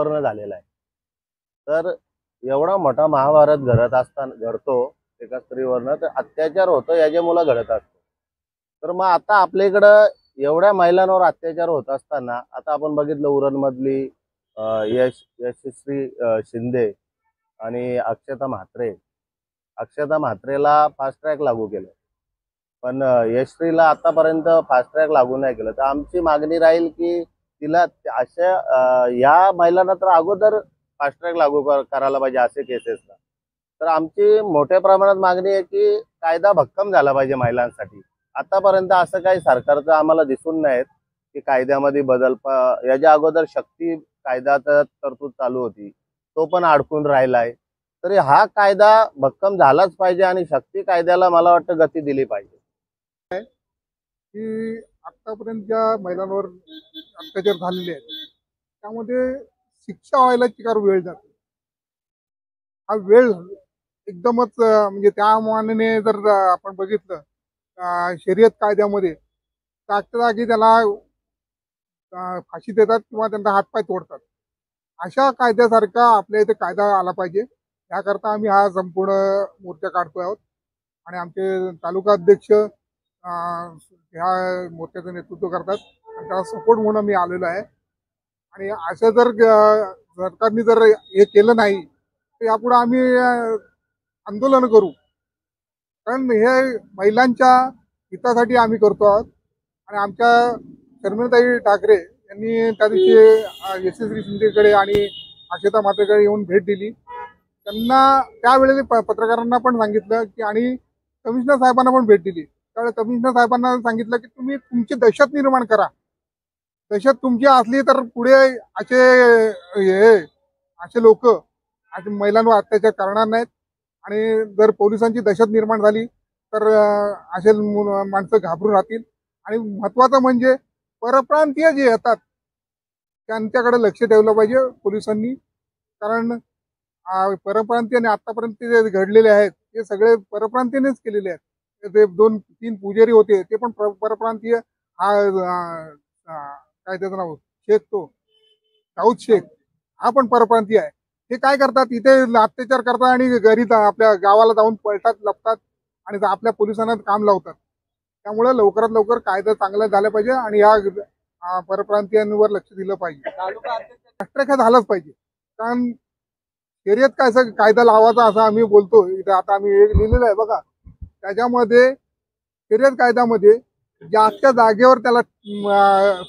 स्त्रीवरनं झालेला आहे. तर एवढा मोठा महाभारत घडतो एका स्त्रीवरनं, तर अत्याचार होतो याच्या मुलं घडत असतो. तर मग आता आपल्या इकडं एवढ्या महिलांवर अत्याचार होत असताना आता आपण बघितलं उरणमधली यशस्वी शिंदे आणि अक्षता म्हात्रेला फास्ट ट्रॅक लागू केलं, पण यशश्रीला आतापर्यंत फास्ट ट्रॅक लागू नाही केलं. तर आमची मागणी राहील की तिला अशा या महिलांना तर अगोदर फास्ट ट्रॅक लागू करायला पाहिजे असे केसेसला. तर आमची मोठ्या प्रमाणात मागणी आहे की कायदा भक्कम झाला पाहिजे महिलांसाठी. आतापर्यंत असं काही सरकारचं आम्हाला दिसून नाही की कायद्यामध्ये याच्या अगोदर शक्ती कायद्याचं तरतूद चालू होती, तो पण अडकून राहिलाय. तरी हा कायदा भक्कम झालाच पाहिजे आणि शक्ती कायद्याला मला वाटतं गती दिली पाहिजे. की आतापर्यंत ज्या महिलांवर अत्याचार झालेले आहेत त्यामध्ये शिक्षा व्हायला चिकार वेळ जातो. हा वेळ एकदमच म्हणजे त्या मानाने जर आपण बघितलं शर्यत कायद्यामध्ये जागच्या जागी त्याला फाशी देतात किंवा त्यांचा हातपाय तोडतात. अशा कायद्यासारखा आपल्या इथे कायदा आला पाहिजे. त्याकरता आम्ही हा संपूर्ण मोर्चा काढतो आहोत आणि आमचे तालुका अध्यक्ष ह्या मोर्चाचं नेतृत्व करतात आणि त्याला सपोर्ट म्हणून मी आलेलो आहे. आणि असं जर सरकारने जर हे केलं नाही तर यापुढे आम्ही आंदोलन करू. कारण हे महिलांच्या हितासाठी आम्ही करतो आहोत. आणि आमच्या शर्मिलाताई ठाकरे यांनी त्या दिवशी यशस्वी शिंदेकडे आणि अक्षता म्हात्रेकडे येऊन भेट दिली. त्यांना त्यावेळेला पत्रकारांना पण सांगितलं की आणि कमिशनर साहेबांना पण भेट दिली. त्यावेळेस कमिशनर साहेबांना सांगितलं की तुम्ही तुमची दहशत निर्माण करा. दहशत तुमची असली तर पुढे असे लोक असे महिलांवर अत्याचार करणार नाहीत. आणि जर पोलिसांची दहशत निर्माण झाली तर असे माणसं घाबरून राहतील. आणि महत्वाचं म्हणजे परप्रांतीय जे येतात त्यांच्याकडे लक्ष ठेवलं पाहिजे पोलिसांनी. कारण परप्रांतीय आणि आतापर्यंत जे घडलेले आहेत ते सगळे परप्रांतीयनेच केलेले आहेत. ते 2-3 पुजारी होते ते पण परप्रांतीय. काय त्याचं नाव शेख, तो दाऊद शेख हा पण परप्रांतीय आहे. हे काय करतात इथे अत्याचार करतात आणि घरी आपल्या गावाला जाऊन पळतात, लपतात आणि आपल्या पोलिसांना काम लावतात. त्यामुळे लवकरात लवकर कायदा चांगला झाला पाहिजे आणि या परप्रांतीयांवर लक्ष दिलं पाहिजे. राष्ट्रख्यात झालंच पाहिजे. कारण शर्यत कायदा लावायचा असं आम्ही बोलतो. इथे आता आम्ही लिहिलेलं आहे बघा. त्याच्यामध्ये शर्यत कायद्यामध्ये ज्याच्या जागेवर त्याला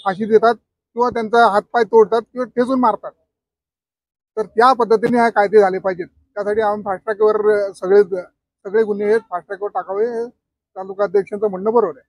फाशी देतात किंवा त्यांचा हातपाय तोडतात किंवा ठेचून मारतात. तर त्या पद्धतीने हा कायदे झाले पाहिजेत. त्यासाठी आम्ही फास्ट्रॅकवर सगळे गुन्हे फास्ट्रॅकवर टाकावे. तालुका अध्यक्षांचं म्हणणं बरोबर आहे.